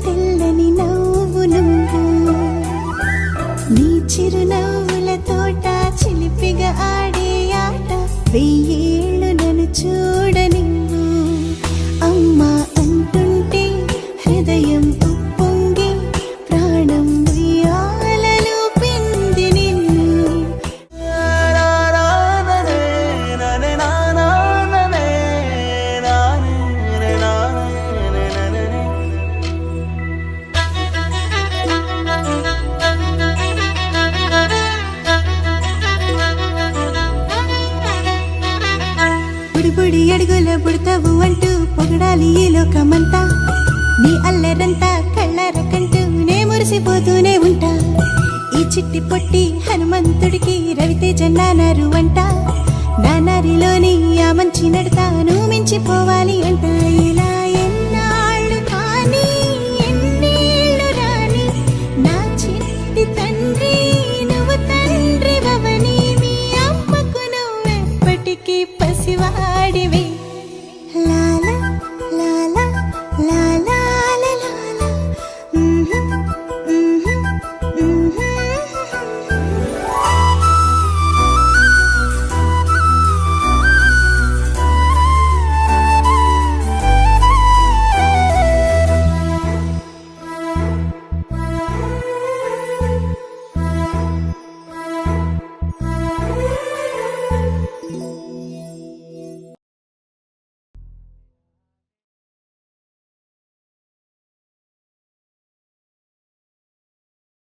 తెల్లని నవ్వు నువ్వు నీ చిరునవ్వుల తోట చిలిపిగా ఆడే ఆట వెయ్యేళ్ళు నన్ను చూడనివ్వు అమ్మా అంటుంటే హృదయం ఉప్పొంగి ప్రాణం ఉయ్యాలలో పిండి నిన్ను బుడి అడుగుల బుడతావు అంటూ పొగడాలి ఈ లోకమంతా నీ అల్లరంతా కళ్ళారకంటూ నే మురిసిపోతూనే ఉంటా ఈ చిట్టి పొట్టి హనుమంతుడికి రవితేజ నానారు అంట నానారిలోని ఆ మంచి నడతాను మించిపోవాలి అంట